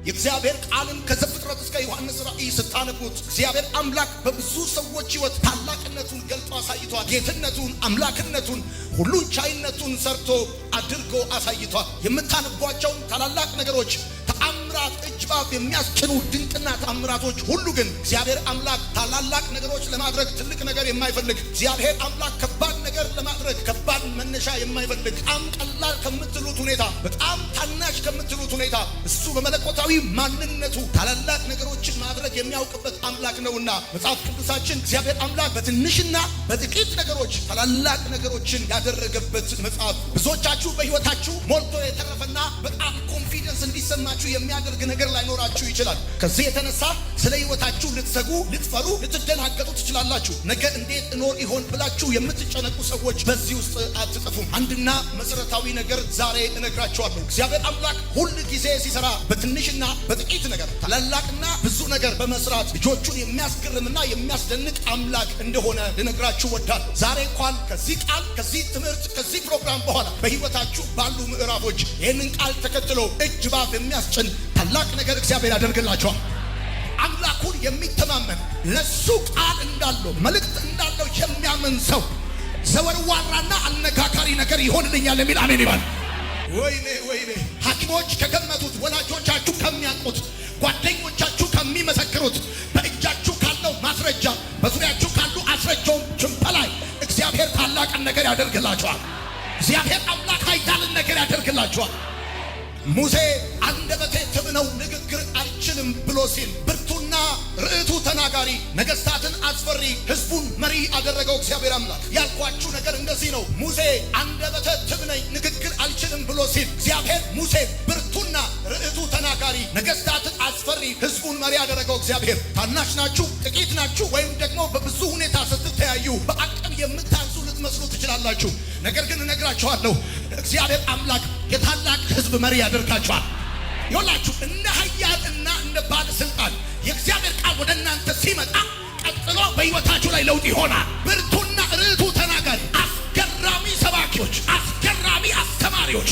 የእግዚአብሔር ቃልን ከዘፍጥረት እስከ ዮሐንስ ራእይ ስታነቡት እግዚአብሔር አምላክ በብዙ ሰዎች ሕይወት ታላቅነቱን ገልጦ አሳይቷል። ጌትነቱን፣ አምላክነቱን፣ ሁሉን ቻይነቱን ሰርቶ አድርጎ አሳይቷል። የምታነቧቸው ታላላቅ ነገሮች ተአምራት፣ እጅ ባፍ የሚያስጭኑ ድንቅና ተአምራቶች ሁሉ ግን እግዚአብሔር አምላክ ታላላቅ ነገሮች ለማድረግ ትልቅ ነገር የማይፈልግ እግዚአብሔር አምላክ ከባድ ነገር ለማድረግ ከባድ መነሻ የማይፈልግ በጣም ቀላል ከምትሉት ሁኔታ በጣም ታናሽ ከምትሉት ሁኔታ እሱ በመለኮታዊ ማንነቱ ታላላቅ ነገሮችን ማድረግ የሚያውቅበት አምላክ ነውና መጽሐፍ ቅዱሳችን እግዚአብሔር አምላክ በትንሽና በጥቂት ነገሮች ታላላቅ ነገሮችን ያደረገበት መጽሐፍ ብዙዎቻችሁ በሕይወታችሁ ሞልቶ የተረፈና በጣም ኮንፊደንስ እንዲሰማችሁ የሚያደርግ ነገር ላይኖራችሁ ይችላል። ከዚህ የተነሳ ስለ ሕይወታችሁ ልትሰጉ፣ ልትፈሩ፣ ልትደናገጡ ትችላላችሁ። ነገ እንዴት እኖር ይሆን ብላችሁ የምትጨነቁ ሰዎች በዚህ ውስጥ አትጠፉም። አንድና መሰረታዊ ነገር ዛሬ እነግራችኋለሁ። እግዚአብሔር አምላክ ሁል ጊዜ ሲሰራ በትንሽና በጥቂት ነገር ታላላቅና ብዙ ነገር በመስራት ልጆቹን የሚያስገርምና የሚያስደንቅ አምላክ እንደሆነ ልነግራችሁ ወዳለሁ። ዛሬ እንኳን ከዚህ ቃል፣ ከዚህ ትምህርት፣ ከዚህ ፕሮግራም በኋላ በሕይወታችሁ ባሉ ምዕራፎች ይህንን ቃል ተከትሎ እጅ ባፍ የሚያስጭን ታላቅ ነገር እግዚአብሔር ያደርግላችኋል። አምላኩን የሚተማመን ለሱ ቃል እንዳለው መልእክት እንዳለው የሚያምን ሰው ዘወርዋራና አነጋጋሪ ነገር ይሆንልኛል የሚል አሜን ይባል። ወይኔ ወይኔ! ሐኪሞች ከገመቱት፣ ወላጆቻችሁ ከሚያውቁት፣ ጓደኞቻችሁ ከሚመሰክሩት፣ በእጃችሁ ካለው ማስረጃ፣ በዙሪያችሁ ካሉ አስረጃዎችም በላይ እግዚአብሔር ታላቅን ነገር ያደርግላችኋል። እግዚአብሔር አምላክ ኃያልን ነገር ያደርግላችኋል። ሙሴ አንደበቴ ትብ ነው ንግግር አልችልም ብሎ ሲል ብርቱና ርዕቱ ተናጋሪ ነገሥታትን አስፈሪ ሕዝቡን መሪ አደረገው እግዚአብሔር አምላክ። ያልኳችሁ ነገር እንደዚህ ነው። ሙሴ አንደበቴ ትብ ነኝ ንግግር አልችልም ብሎ ሲል እግዚአብሔር ሙሴ ብርቱና ርዕቱ ተናጋሪ ነገሥታትን አስፈሪ ሕዝቡን መሪ አደረገው እግዚአብሔር። ታናሽ ናችሁ፣ ጥቂት ናችሁ፣ ወይም ደግሞ በብዙ ሁኔታ ስትተያዩ በአቅም የምታንሱ ልትመስሉ ትችላላችሁ። ነገር ግን እነግራችኋለሁ እግዚአብሔር አምላክ የታላቅ ሕዝብ መሪ ያደርጋችኋል። ይኸውላችሁ እንደ ኃያል እና እንደ ባለስልጣን የእግዚአብሔር ቃል ወደ እናንተ ሲመጣ ቀጥሎ በሕይወታችሁ ላይ ለውጥ ይሆናል። ብርቱና ርዕቱ ተናጋሪ፣ አስገራሚ ሰባኪዎች፣ አስገራሚ አስተማሪዎች፣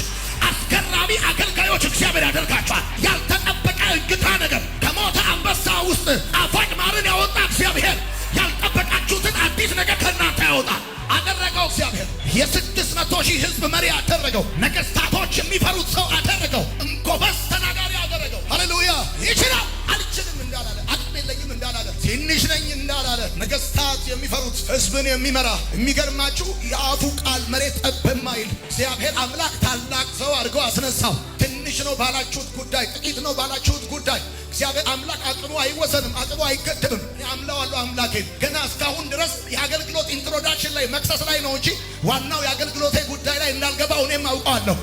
አስገራሚ አገልጋዮች እግዚአብሔር ያደርጋችኋል። ያልተጠበቀ እንግዳ ነገር ከሞተ አንበሳ ውስጥ ጣፋጭ ማርን ያወጣ እግዚአብሔር ያልጠበቃችሁትን አዲስ ነገር ከእናንተ ያወጣል። አደረገው እግዚአብሔር። የ600,000 ሕዝብ መሪ አደረገው። ነገሥታቶች የሚፈሩት ሰው አደረገው። እንጎበዝ ተናጋሪ አደረገው። ሃሌሉያ! ይችላል አልችልም እንዳላለ፣ አቅም የለኝም እንዳላለ፣ ትንሽ ነኝ እንዳላለ ነገሥታት የሚፈሩት ሕዝብን የሚመራ የሚገርማችሁ የአፉ ቃል መሬት ጠብ የማይል እግዚአብሔር አምላክ ታላቅ ሰው አድርገው አስነሳው። ትንሽ ነው ባላችሁት ጉዳይ፣ ጥቂት ነው ባላችሁት ጉዳይ እግዚአብሔር አምላክ አቅሙ አይወሰንም፣ አቅሙ አይገድብም። እኔ አምለዋለሁ አምላኬን። ገና እስካሁን ድረስ የአገልግሎት ኢንትሮዳክሽን ላይ መክሰስ ላይ ነው እንጂ ዋናው የአገልግሎቴ ጉዳይ ላይ እንዳልገባው እኔም አውቀዋለሁ።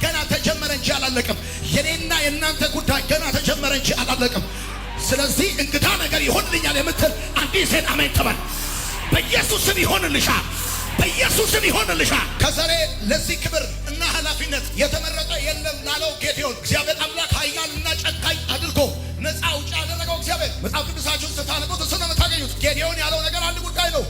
ገና ተጀመረ እንጂ አላለቅም። የኔና የእናንተ ጉዳይ ገና ተጀመረ እንጂ አላለቅም። ስለዚህ እንግዳ ነገር ይሆንልኛል የምትል አንዲት ሴት አሜን ትበል። በኢየሱስም ይሆንልሻል፣ በኢየሱስም ይሆንልሻል። ከዛሬ ለዚህ ክብር እና ኃላፊነት የተመረጠ የለም ላለው ጌዴዎን እግዚአብሔር አምላክ ኃያልና ጨካኝ አድርጎ ነፃ አውጪ ያደረገው እግዚአብሔር። መጽሐፍ ቅዱሳችሁን ስታነቡት እሱ ነው የምታገኙት። ጌዴዎን ያለው ነገር አንድ ጉዳይ ነው።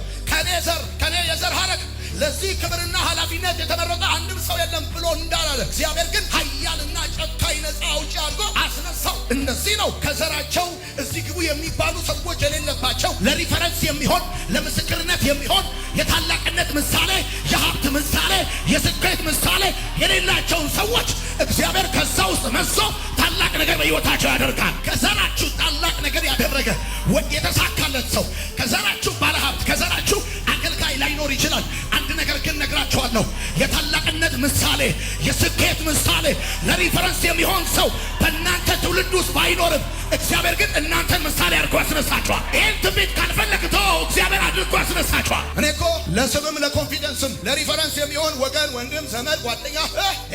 ከኔ የዘር ሐረግ ለዚህ ክብርና ኃላፊነት የተመረጠ አንድም ሰው የለም ብሎ እንዳላለ እግዚአብሔር ግን ኃያልና ጨካኝ ነፃ አውጪ አድርጎ አስነሳው። እነዚህ ነው ከዘራቸው እዚህ ግቡ የሚባሉ ሰዎች የሌለባቸው ለሪፈረንስ የሚሆን ለምስክርነት የሚሆን የታላቅነት ምሳሌ፣ የሀብት ምሳሌ፣ የስኬት ምሳሌ የሌላቸውን ሰዎች እግዚአብሔር ከዛ ውስጥ መዞ ታላቅ ነገር በሕይወታቸው ያደርጋል። ከዘራችሁ ታላቅ ነገር ያደረገ የተሳካለት ሰው ከዘራችሁ ባለሀብት፣ ከዘራችሁ አገልጋይ ላይኖር ይችላል። አንድ ነገር ግን ነግራችኋለሁ። የታላቅነት ምሳሌ፣ የስኬት ምሳሌ፣ ለሪፈረንስ የሚሆን ሰው በእናንተ ትውልድ ውስጥ ባይኖርም እግዚአብሔር ግን እናንተን ምሳሌ አድርጎ ያስነሳችኋል። ይህን ትንቢት ካልፈለግ እግዚአብሔር አድርጎ ያስነሳችኋል። እኔ እኮ ለስምም ለኮንፊደንስም ለሪፈረንስ የሚሆን ወገን፣ ወንድም፣ ዘመድ፣ ጓደኛ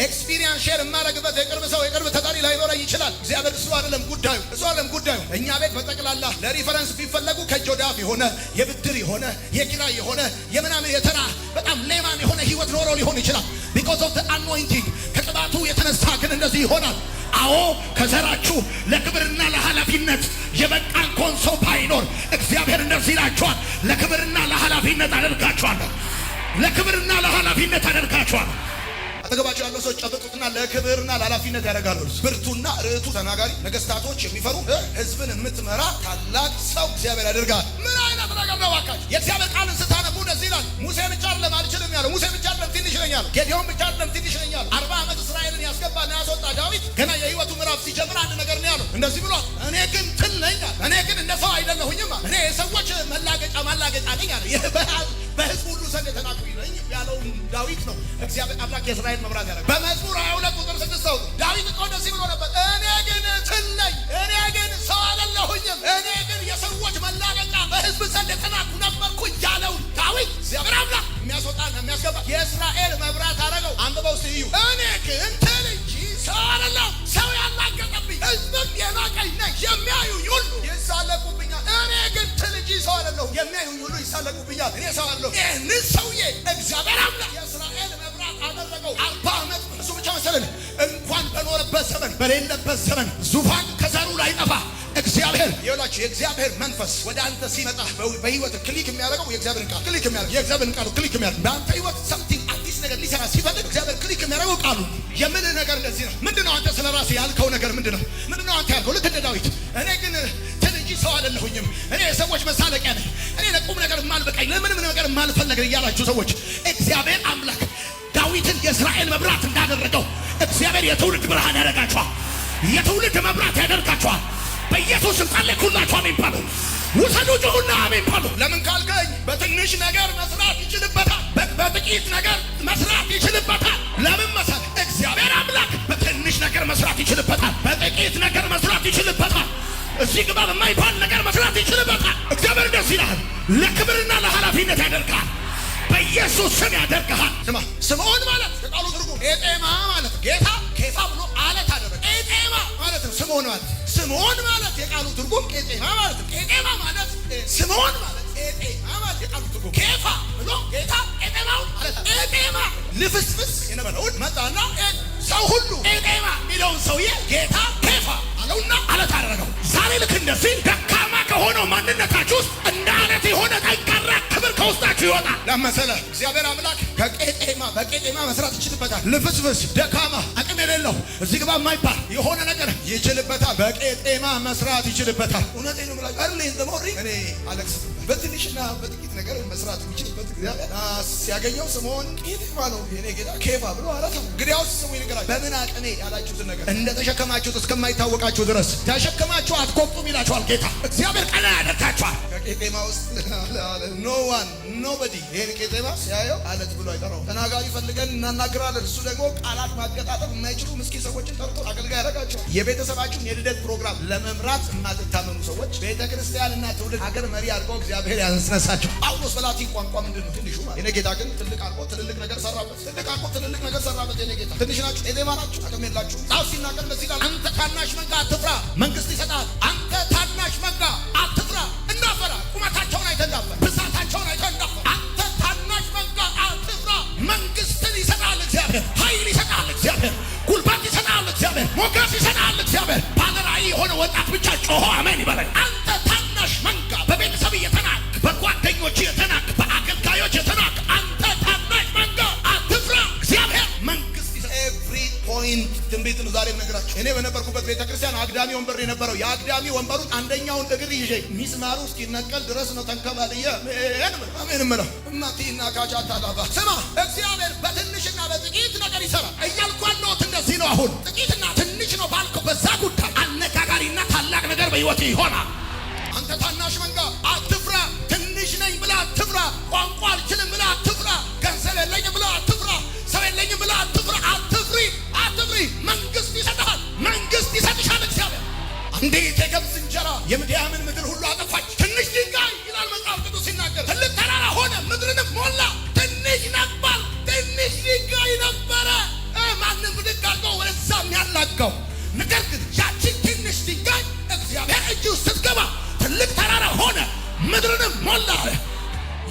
ኤክስፒሪየንስ ሼር የማደርግበት የቅርብ ሰው የቅርብ ተጠሪ ላይኖረኝ ይችላል። እግዚአብሔር እሱ አይደለም ጉዳዩ። እኛ ቤት በጠቅላላ ለሪፈረንስ ቢፈለጉ ከእጅ ወደ አፍ የሆነ የብድር የሆነ የኪራይ የሆነ የምናምን የተራ በጣም ሌማን የሆነ ህይወት ኖሮ ሊሆን ይችላል። ቢኮዝ ኦፍ አኖይንቲንግ ከቅባቱ የተነሳ ግን እንደዚህ ይሆናል። አዎ ከዘራችሁ ለክብርና ለኃላፊነት የበቃን ኮንሶ ባይኖር እግዚአብሔር እንደዚህ ይላችኋል፣ ለክብርና ለኃላፊነት አደርጋችኋለሁ። ለክብርና ለኃላፊነት አደርጋችኋለሁ። አጠገባቸው ያለው ሰው ጨብጡትና ለክብርና ለኃላፊነት ያደርጋሉ። ብርቱና ርቱ ተናጋሪ፣ ነገስታቶች የሚፈሩ ህዝብን የምትመራ ታላቅ ሰው እግዚአብሔር ያደርጋል። ምን አይነት ነገር ነው ባካችሁ? የእግዚአብሔር ቃልን ስታነቡ እንደዚህ ይላል። ሙሴ ብቻ አይደለም አልችልም ያለው። ሙሴ ብቻ አይደለም ትንሽ ነኝ ያለው። ጌዴዎን ብቻ አይደለም ትንሽ ነኝ ያለው። 40 ዓመት እስራኤልን ያስገባና ያስወጣ ዳዊት ገና የህይወቱ ምዕራፍ ሲጀምር አንድ ነገር ነው ያለው። እንደዚህ ብሏል፣ እኔ ግን ትል ነኝ አለ። እኔ ግን እንደ ሰው አይደለሁኝም አለ። እኔ የሰዎች ማላገጫ ነኝ አለ። ይህ በህዝብ ሁሉ ዘንድ የተናቁኝ ነኝ ያለው ዳዊት ነው። እግዚአብሔር አምላክ የእስራኤል መብራት ያደረገ በመዝሙር 22 ቁጥር 6 ዳዊት እኮ እንደዚህ ብሎ ነበር፣ እኔ ግን ትል ነኝ፣ እኔ ግን ሰው አይደለሁኝም፣ እኔ ግን የሰዎች መላገጫ በህዝብ ዘንድ የተናቁ ነበርኩ ያለው ዳዊት እግዚአብሔር አምላክ የሚያስወጣና የሚያስገባ የእስራኤል መብራት አደረገው። አንብበው እስቲ እዩ። እኔ ግን ትል እንጂ ሰው አይደለሁም፣ ሰው ያላገጠብኝ ህዝብም የናቀኝ ነኝ፣ የሚያዩኝ ሁሉ ይሳለቁብኛል። እኔ ግን ትል እንጂ ሰው አይደለሁም፣ የሚያዩኝ ሁሉ ይሳለቁብኛል። እኔ ሰው አይደለሁም። ይህንን ሰውዬ እግዚአብሔር አምላክ የእስራኤል መብራት አደረገው። 40 ዓመት እሱ ብቻ መሰለን እንኳን በኖረበት ዘመን በሌለበት ዘመን ዙፋን ከዘሩ ላይ ጠፋ። እግዚአብሔር ይላችሁ የእግዚአብሔር መንፈስ ወደ አንተ ሲመጣ በህይወት ክሊክ የሚያደርገው የእግዚአብሔር ቃል ክሊክ የሚያደርገው የእግዚአብሔር ቃል ክሊክ የሚያደርገው በአንተ ህይወት ሰምቲንግ አዲስ ነገር ሊሰራ ሲፈልግ እግዚአብሔር ክሊክ የሚያደርገው ቃሉ የምን ነገር እንደዚህ ነው። ምንድነው አንተ ስለራስህ ያልከው ነገር ምንድነው? ምንድነው አንተ ያልከው? ልክ እንደ ዳዊት እኔ ግን ትል እንጂ ሰው አይደለሁኝም፣ እኔ የሰዎች መሳለቂያ ነኝ፣ እኔ ለቁም ነገር የማልበቃኝ ለምንም ነገር የማልፈለግ እያላችሁ ሰዎች እግዚአብሔር አምላክ ዳዊትን የእስራኤል መብራት እንዳደረገው እግዚአብሔር የትውልድ ብርሃን ያደርጋችኋል፣ የትውልድ መብራት ያደርጋችኋል። በኢየሱስ ስም ጸለይኩላችሁ። አሜን በሉ። ውሰዱ ጩኹና አሜን በሉ። ለምን ካልከኝ በትንሽ ነገር መስራት ይችልበታል፣ በጥቂት ነገር መስራት ይችልበታል። ለምን መሰለህ? እግዚአብሔር አምላክ በትንሽ ነገር መስራት ይችልበታል፣ በጥቂት ነገር መስራት ይችልበታል፣ እዚህ ግባ በማይባል ነገር መስራት ይችልበታል። እግዚአብሔር ደስ ይላል፣ ለክብርና ለኃላፊነት ያደርጋል። በኢየሱስ ስም ያደርግሃል። ስማ፣ ስምዖን ማለት የቃሉ ትርጉም ኤጤማ ማለት ጌታ ኬፋ ብሎ አለት አደረገ። ኤጤማ ማለት ነው ስምዖን ማለት። ስምዖን ማለት የቃሉ ትርጉም ቄጤማ ማለት ነው። ቄጤማ ማለት ስምዖን ማለት ኤጤማ ማለት የቃሉ ትርጉም ኬፋ ብሎ ጌታ ኤጤማውን አለት አደረገ። ኤጤማ ልፍስፍስ የነበረውን መጣና ሰው ሁሉ ኤጤማ የሚለውን ሰውዬ ጌታ ኬፋ አለውና አለት አደረገው። ዛሬ ልክ እንደዚህ ደካማ ከሆነው ማንነታችሁ ውስጥ እንደ አለት የሆነ ጠንካራ ክብር ከውስጣችሁ ይወጣል። ለመሰለ እግዚአብሔር አምላክ በቄጤማ መስራት ይችልበታል። ልፍስፍስ ደካማ አቅም የሌለው እዚህ ግባ የማይባል የሆነ ነገር ይችልበታል። በቄጤማ መስራት ይችልበታል። እውነቴን ነው የምላችሁ። አርሌ እንደሞሪ እኔ አለክስ በትንሽና በጥቂት ነገር መስራት የሚችልበት እግዚአብሔር ሲያገኘው ስምዖን ቄጤማ ነው የኔ ጌታ ኬፋ ብሎ አላት። እንግዲያውስ ስሙ ይነገራል። በምን አቅሜ ያላችሁትን ነገር እንደተሸከማችሁት እስከማይታወቃችሁ ድረስ ተሸከማችሁ አትቆጡም ይላችኋል ጌታ። እግዚአብሔር ቀና ያደርጋችኋል። ከቄጤማ ውስጥ ኖ ዋን ኖበዲ ይሄን ቄጤማ ሲያየው አለት ብሎ አይጠራው። ተናጋሪ ፈልገን እናናግራለን። እሱ ደግሞ ቃላት ማገጣጠም የማይችሉ ምስኪን ሰዎችን ጠርቶ አገልጋይ ያደርጋቸዋል። የቤተሰባችሁን የልደት ፕሮግራም ለመምራት የማትታመኑ ሰዎች ቤተክርስቲያንና ትውልድ ሀገር መሪ አድርገው እግዚአብሔር ያስነሳቸው። ጳውሎስ በላቲን ቋንቋ ምንድን ነው? ትንሹ ማለት የኔ ጌታ ግን ትልቅ አድርጎ ትልልቅ ነገር ሰራበት። ትልቅ አድርጎ ትልልቅ ነገር ሰራበት። የኔ ጌታ ትንሽ ናችሁ፣ ቄጤማ ናችሁ፣ አቅም የላችሁ። ጻፍ ሲናገር እንደዚህ ይላል፣ አንተ ታናሽ መንጋ አትፍራ፣ መንግስት ይሰጣል። አንተ ታናሽ መንጋ አትፍራ፣ እናፈራ። ቁመታቸውን አይተህ እንዳፈር፣ ብዛታቸውን አይተህ እንዳፈር። አንተ ታናሽ መንጋ አትፍራ፣ መንግስትን ይሰጣል እግዚአብሔር፣ ኃይል ይሰጣል እግዚአብሔር፣ ጉልበት ይሰጣል እግዚአብሔር፣ ሞገስ ይሰጣል እግዚአብሔር። ባለራዕይ የሆነ ወጣት ብቻ ጮሆ አሜን ይበላል። አንተ ታናሽ መንጋ፣ በቤተሰብ የተናቅ፣ በጓደኞች የተናቅ፣ በአገልጋዮች የተናቅ አንተ ታናሽ መንጋ አትፍራ፣ እግዚአብሔር መንግስት ይሰጣል። ኤቭሪ ፖይንት ትንቢት ነው ዛሬ የምነግራችሁ። እኔ በነበርኩበት ቤተክርስቲያን አግዳሚ ወንበር የነበረው የአግዳሚ ወንበሩን አንደኛውን እግር ይዤ ሚስማሩ እስኪነቀል ድረስ ነው ተንከባልዬ አሜን እምለው። እናቲና ካቻታ ዳባ ስማ፣ እግዚአብሔር በትንሽና በጥቂት ነገር ይሰራል እያልኩ አለሁት። እንደዚህ ነው። አሁን ጥቂትና ትንሽ ነው ባልከው በዛ ጉዳይ አነጋጋሪና ታላቅ ነገር በህይወት ይሆናል። አንተ ታናሽ መንጋ አትፍራ፣ ትንሽ ነኝ ብላ አትፍራ፣ ቋንቋ አልችልም ብላ አትፍራ፣ ገንዘብ የለኝም ብላ አትፍራ፣ ሰው የለኝም ብላ አትፍራ። አትፍሪ፣ አትፍሪ። መንግስት ይሰጥሃል፣ መንግስት ይሰጥሻል እግዚአብሔር። እንዴት የገብስ እንጀራ የምድያምን ምድር ሁሉ አጠፋች። ትንሽ ድንጋይ ይላል መጽሐፍ ቅዱስ ሲናገር ትልቅ ተራራ ሆነ፣ ምድርንም ሞላ። ትንሽ ነበር፣ ትንሽ ድንጋይ ነበረ። ማንም ብድግ አድርገው ወደዛ የሚያላጋው ነገር ግን ያችን ትንሽ ድንጋይ እግዚአብሔር እጅ ውስጥ ስትገባ ትልቅ ተራራ ሆነ፣ ምድርንም ሞላ።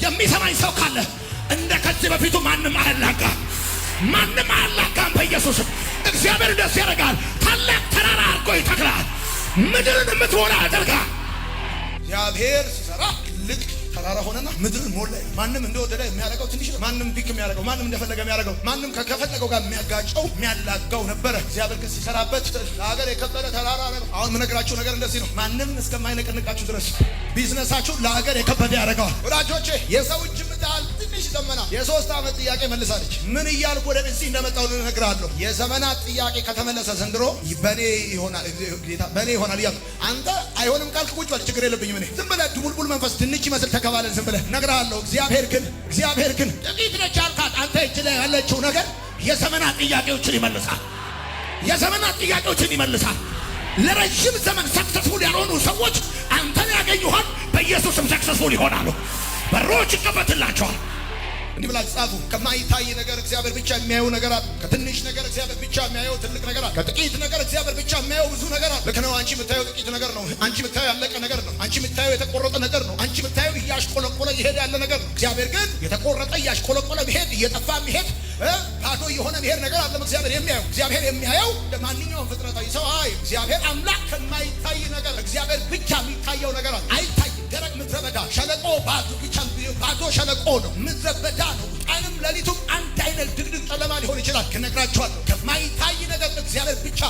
የሚሰማኝ ሰው ካለ እንደ ከዚህ በፊቱ ማንም አያላጋም፣ ማንም አያላጋም። በኢየሱስም እግዚአብሔር እንደዚህ ያደርጋል። ታላቅ ተራራ አድርጎ ይተክላል፣ ምድርን የምትሞላ ያደርጋል። እግዚአብሔር ሲሰራ ትልቅ ተራራ ሆነና ምድርን ሞላ። ማንም እንደወደደ የሚያደርገው ትንሽ ነው። ማንም ቢክ የሚያደርገው፣ ማንም እንደፈለገ የሚያደርገው፣ ማንም ከፈለገው ጋር የሚያጋጨው የሚያላጋው ነበረ። እግዚአብሔር ግን ሲሰራበት ለሀገር የከበረ ተራራ ነው። አሁን የምነግራችሁ ነገር እንደዚህ ነው። ማንም እስከማይነቀንቃችሁ ድረስ ቢዝነሳችሁ ለሀገር የከበደ ያደርገዋል። ወዳጆቼ የሰው እጅ ምታል ትንሽ ዘመና የ3 ዓመት ጥያቄ መልሳለች። ምን እያልኩ ወደ እዚህ እንደመጣሁ ልነግራለሁ። የዘመናት ጥያቄ ከተመለሰ ዘንድሮ በኔ ይሆናል ጌታ በኔ ይሆናል እያልኩ አንተ አይሆንም ካልክ ቁጭ በል ችግር የለብኝም። እኔ ዝም ብለህ ድቡልቡል መንፈስ ድንች ይመስል ተከባለን ዝም ብለህ እነግርሃለሁ። እግዚአብሔር ግን ጥቂት ነች አልካት። አንተ እጅ ላይ ያለችው ነገር የዘመናት ጥያቄዎችን ይመልሳል። የዘመናት ጥያቄዎችን ይመልሳል። ለረጅም ዘመን ሰክሰስፉል ያልሆኑ ሰዎች አንተን ያገኙሃል። በኢየሱስም ሰክሰስፉል ይሆናሉ። በሮች ይከፈትላቸዋል። እንዲህ ብላችሁ ጻፉ። ከማይታይ ነገር እግዚአብሔር ብቻ የሚያየው ነገር አለ። ከትንሽ ነገር እግዚአብሔር ብቻ የሚያየው ትልቅ ነገር አለ። ከጥቂት ነገር እግዚአብሔር ብቻ የሚያየው ብዙ ነገር አለ። ልክ ነው። አንቺ የምታየው ጥቂት ነገር ነው። አንቺ የምታየው ያለቀ ነገር ነው። አንቺ የምታየው የተቆረጠ ነገር ነው። አንቺ የምታየው እያሽቆለቆለ ይሄድ ያለ ነገር ነው። እግዚአብሔር ግን የተቆረጠ እያሽቆለቆለ ቢሄድ እየጠፋ ቢሄድ ባዶ የሆነ ብሄር ነገር አለ። እግዚአብሔር የሚያየው ለማንኛውም ፍጥረታዊ ሰው እግዚአብሔር አምላክ ከማይታይ ነገር እግዚአብሔር ብቻ የሚታየው ነገር አለ። አይታይም። ደረቅ ምድረ በዳ ሸለቆ ባዶ ሸለቆ ነው። ምድረ በዳ ነው። ቀንም ሌሊቱም አንድ አይነት ድቅድቅ ጨለማ ሊሆን ይችላል። ከነግራችኋለሁ ከማይታይ ነገር እግዚአብሔር ብቻ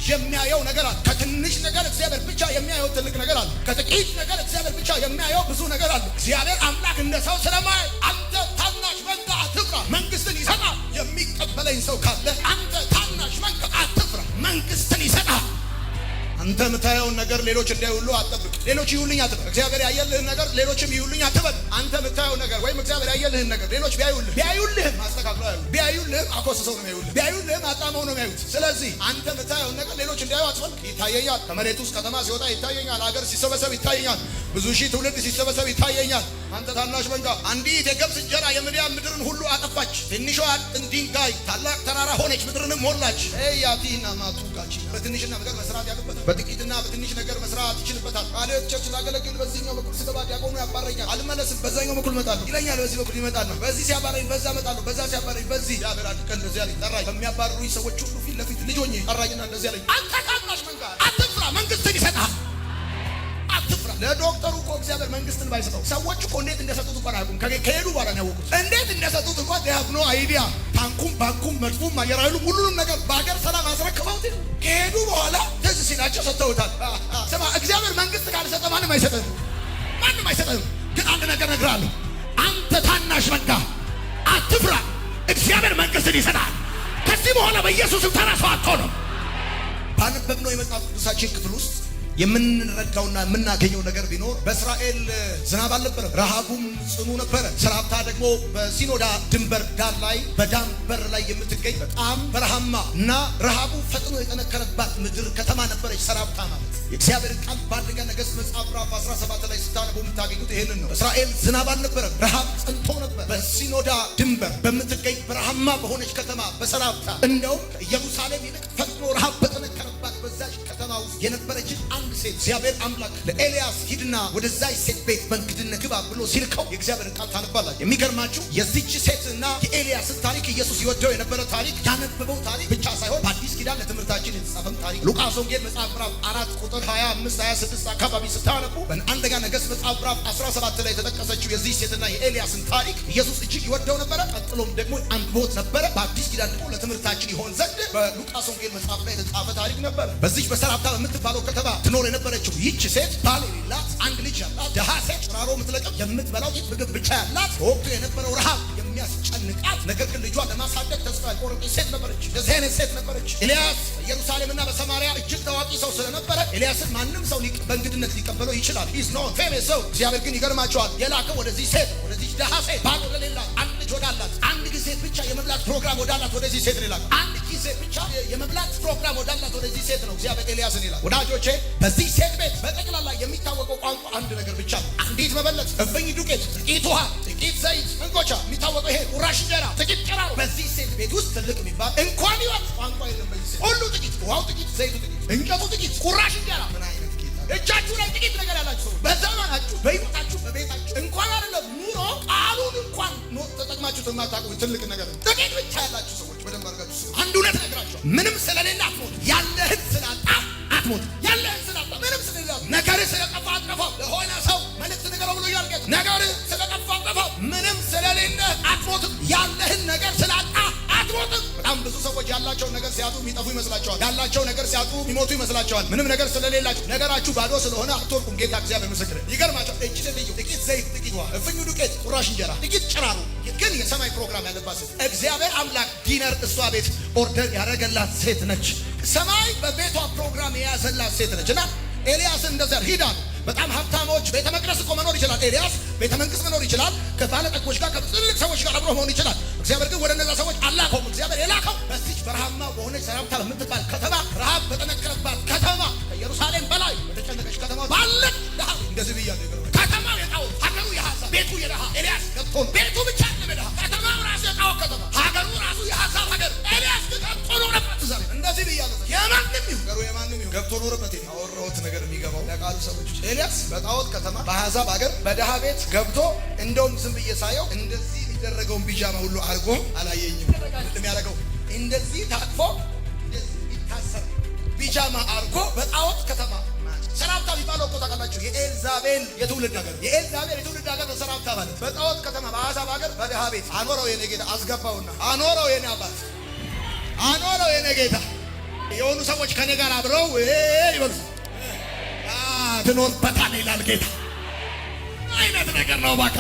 የሚያየው ነገር አለ። ከትንሽ ነገር እግዚአብሔር ብቻ የሚያየው ትልቅ ነገር አለ። ከጥቂት ነገር እግዚአብሔር ብቻ የሚያየው ብዙ ነገር አለ። እግዚአብሔር አምላክ እንደ ሰው ስለማይ አንተ ታናሽ መንጋ አትፍራ፣ መንግስትን ይሰጣል። የሚቀበለኝ ሰው ካለ አንተ ታናሽ መንጋ አትፍራ፣ መንግስትን ይሰጣል። አንተ የምታየውን ነገር ሌሎች እንዲያዩልህ አትጠብቅ። ሌሎች ይዩልኝ አትበል። እግዚአብሔር ያየልህን ነገር ሌሎችም ይዩልኝ አትበል። አንተ የምታየው ነገር ወይም እግዚአብሔር ያየልህን ነገር ሌሎች ቢያዩልህም አስተካክለው ያዩ፣ ቢያዩልህም አኮስሰው ነው የሚያዩልህ፣ ቢያዩልህም አጣመው ነው የሚያዩት። ስለዚህ አንተ የምታየውን ነገር ሌሎች እንዲያዩ አትበል። ይታየኛል። ከመሬት ውስጥ ከተማ ሲወጣ ይታየኛል። ሀገር ሲሰበሰብ ይታየኛል። ብዙ ሺህ ትውልድ ሲሰበሰብ ይታየኛል። አንተ ታናሽ መንጋ፣ አንዲት የገብስ እንጀራ የምድያም ምድርን ሁሉ አጠፋች። ትንሿ ድንጋይ ታላቅ ተራራ ሆነች፣ ምድርንም ሞላች። ያቲና ማቱጋች በትንሽና ነገር መስራት ያለበት በጥቂትና በትንሽ ነገር መስራት ይችልበታል። ማለት ቸርች ላገለግል በዚህኛው በኩል ስገባ ዲያቆኑ ያባረኛል። አልመለስም። በዛኛው በኩል እመጣለሁ ይለኛል። በዚህ በኩል ይመጣል። በዚህ ሲያባረኝ በዛ እመጣለሁ። በዛ ሲያባረኝ በዚህ ያበራ ቀን እንደዚህ ያለኝ ጠራኝ። ከሚያባርሩኝ ሰዎች ሁሉ ፊት ለፊት ልጅ ሆኜ ጠራኝና እንደዚህ ያለኝ አንተ ታናሽ መንጋ አትፍራ፣ መንግስትን ይሰጣል። አትፍራ። ለዶክተሩ እኮ እግዚአብሔር መንግስትን ባይሰጠው ሰዎች እኮ እንዴት እንደሰጡት እንኳን አያውቁም። ከሄዱ በኋላ ነው ያወቁት። እንዴት እንደሰጡት እንኳን ያፍኖ አይዲያ ታንኩም ባንኩም መድፉም አየር ኃይሉም ሁሉንም ነገር በሀገር ሰላም አስረክበውት ከሄዱ በኋላ ትዝ ሲላቸው ሰጥተውታል። ስማ፣ እግዚአብሔር መንግስት ካልሰጠ ማንም አይሰጥም። ግን አንድ ነገር እነግርሃለሁ፣ አንተ ታናሽ መንጋ አትፍራ፣ እግዚአብሔር መንግስትን ይሰጣል። ከዚህ በኋላ በኢየሱስም ተራ ሰው አትሆንም። ባነበብነው የመጽሐፍ ቅዱሳችን ክፍል ውስጥ የምንረዳውና የምናገኘው ነገር ቢኖር በእስራኤል ዝናብ አልነበረም፣ ረሃቡም ጽኑ ነበረ። ሰራፕታ ደግሞ በሲኖዳ ድንበር ዳር ላይ በዳን በር ላይ የምትገኝ በጣም በረሃማ እና ረሃቡ ፈጥኖ የጠነከረባት ምድር ከተማ ነበረች ሰራፕታ ማለት። የእግዚአብሔር ቃል በአንደኛ ነገሥት መጽሐፍ ምዕራፍ 17 ላይ ስታነቡ የምታገኙት ይሄንን ነው። እስራኤል ዝናብ አልነበረም፣ ረሃብ ጸንቶ ነበር። በሲኖዳ ድንበር በምትገኝ በረሃማ በሆነች ከተማ በሰራፕታ እንደውም ከኢየሩሳሌም ይልቅ ፈጥኖ ረሃብ በጠነከረባት በዛች ከተማ ውስጥ የነበረችን አንድ ሴት እግዚአብሔር አምላክ ለኤልያስ ሂድና ወደዛች ሴት ቤት በእንግድነት ግባ ብሎ ሲልከው የእግዚአብሔርን ቃል ታነባላችሁ። የሚገርማችሁ የዚች ሴትና የኤልያስን ታሪክ ኢየሱስ ይወደው የነበረ ታሪክ ያነበበው ታሪክ ብቻ ሳይሆን በአዲስ ኪዳን ለትምህርታችን የተጻፈም ታሪክ ሉቃስ ወንጌል መጽሐፍ ምዕራፍ 4 ቁጥር 25 26 አካባቢ ስታነቡ በአንደኛ ነገሥት መጽሐፍ ምዕራፍ 17 ላይ የተጠቀሰችው የዚህ ሴትና የኤልያስን ታሪክ ኢየሱስ እጅግ ይወደው ነበረ። ቀጥሎም ደግሞ አንብቦት ነበረ። በአዲስ ኪዳን ደግሞ ለትምህርታችን ይሆን ዘንድ በሉቃስ ወንጌል መጽሐፍ ላይ የተጻፈ ታሪክ ነበረ። በዚህ በሰራፕታ በምትባለው ከተማ ትኖር የነበረችው ይህች ሴት ባል የሌላት አንድ ልጅ ያላት ደሃ ሴት ጭራሮ የምትለቅም የምትበላው ምግብ ብቻ ያላት በወቅቱ የነበረው ረሃብ የሚያስጨንቃት ነገር ግን ልጇን ለማሳደግ ተስፋ ያልቆረጠች ሴት ነበረች። እንደዚህ አይነት ሴት ነበረች። ኤልያስ በኢየሩሳሌምና በሰማርያ እጅግ ታዋቂ ሰው ስለነበረ ኤልያስን ማንም ሰው በእንግድነት ሊቀበለው ይችላል። ኢዝ ኖት ፌመስ ሰው። እግዚአብሔር ግን ይገርማቸዋል የላከው ወደዚህ ሴት ወደዚህ ደሃ ሴት ባል ወደሌላት አንድ ልጅ ወዳላት አንድ ጊዜ ብቻ የመብላት ፕሮግራም ወዳላት ወደዚህ ሴት ሌላ አንድ ጊዜ ብቻ የመብላት ፕሮግራም ወዳላት ወደዚህ ሴት ነው እግዚአብሔር ኤልያስን ይላል። ወዳጆቼ በዚህ ሴት ቤት በጠቅላላ የሚታወቀው ቋንቋ አንድ ነገር ብቻ ነው። አንዲት መበለት፣ እፍኝ ዱቄት፣ ጥቂት ውሃ፣ ጥቂት ዘይት፣ እንጎቻ የሚታወቀው ይሄ ቁራሽ እንጀራ፣ ጥቂት ጭራሮ። በዚህ ሴት ቤት ውስጥ ትልቅ የሚባል እንኳን ይወት ቋንቋ የለም። በዚህ ሴት ሁሉ ጥቂት፣ ውሃው ጥቂት፣ ዘይቱ ጥቂት፣ እንጨቱ ጥቂት፣ ቁራሽ እንጀራ። ምን አይነት ጌታ! እጃችሁ ላይ ጥቂት ነገር ያላችሁ ሰዎች በዘመናችሁ በሕይወታችሁ በቤታችሁ እንኳን አይደለም ኑሮ ቃሉን እንኳን ተጠቅማችሁ የማታውቁ ትልቅ ነገር ጥቂት ብቻ ያላችሁ ሰዎች በደንብ አድርጋችሁ አንድ እውነት ነግራችሁ ምንም ስለሌለ አትሞት። ያለህን ስላጣ አትሞት። ያለህን ስላጣ ምንም ስለሌለ ነገርህ ስለጠፋ አትጠፋም። ለሆነ ሰው መልእክት ንገረው ብሎ እያልከት ነገርህ የሚጠፉ ይመስላቸዋል። ያላቸው ነገር ሲያጡ የሚሞቱ ይመስላቸዋል። ምንም ነገር ስለሌላቸው ነገራችሁ ባዶ ስለሆነ አትወርቁም። ጌታ እግዚአብሔር ምስክር ይገርማቸው። እቺ ሴትዮ ጥቂት ዘይት፣ ጥቂት ውሃ፣ እፍኙ ዱቄት፣ ቁራሽ እንጀራ፣ ጥቂት ጭራሩ ግን የሰማይ ፕሮግራም ያለባት ሴት እግዚአብሔር አምላክ ዲነር እሷ ቤት ኦርደር ያደረገላት ሴት ነች። ሰማይ በቤቷ ፕሮግራም የያዘላት ሴት ነች እና ኤልያስን እንደዚያ ሂዳ በጣም ሀብታሞች ቤተ መቅደስ እኮ መኖር ይችላል። ኤልያስ ቤተ መንግስት መኖር ይችላል። ከባለጠጎች ጋር ከትልቅ ሰዎች ጋር አብሮ መሆን ይችላል። እግዚአብሔር ግን ወደ እነዛ ሰዎች አላከውም። እግዚአብሔር የላከው በዚች በረሃማ በሆነች ሰራፕታ በምትባል ከተማ፣ ረሃብ በጠነከረባት ከተማ፣ ከኢየሩሳሌም በላይ በተጨነቀች ከተማ ባለች ድሃ እንደዚህ ብያለሁ። ከተማው የጣዖት ሀገሩ የሐሳብ ቤቱ የድሃ ኤልያስ ገብቶ ቤቱ ብቻ ለበድሃ ከተማው ራሱ የጣዖት ከተማ ሀገሩ ራሱ የሐሳብ ሀገር ኤልያስ ግን ገብቶ ኖረበት። ዛሬ እንደዚህ ብያለሁ። የማንም ይሁን ሀገሩ የማንም ይሁን ገብቶ ኖረበት። ያወራሁት ነገር የሚገባው ለቃሉ ሰዎች ኤልያስ በጣዖት ከተማ በአሕዛብ ሀገር በድሃ ቤት ገብቶ እንደውም ዝም ብዬ ሳየው እንደዚህ የሚደረገውን ቢጃማ ሁሉ አድርጎ አላየኝም። የሚያደርገው እንደዚህ ታቅፎ እንደዚህ ይታሰር ቢጃማ አድርጎ በጣዖት ከተማ ሰራፕታ የሚባለው እኮ ታውቃላችሁ፣ የኤልዛቤል የትውልድ ሀገር የኤልዛቤል የትውልድ ሀገር ነው ሰራፕታ ማለት። በጣዖት ከተማ በአሕዛብ ሀገር በድሃ ቤት አኖረው የኔ ጌታ፣ አስገባውና አኖረው የኔ አባት፣ አኖረው የኔ ጌታ። የሆኑ ሰዎች ከኔ ጋር አብረው ይበሉ ትኖርበታል ይላል ጌታ። አይነት ነገር ነው ባካ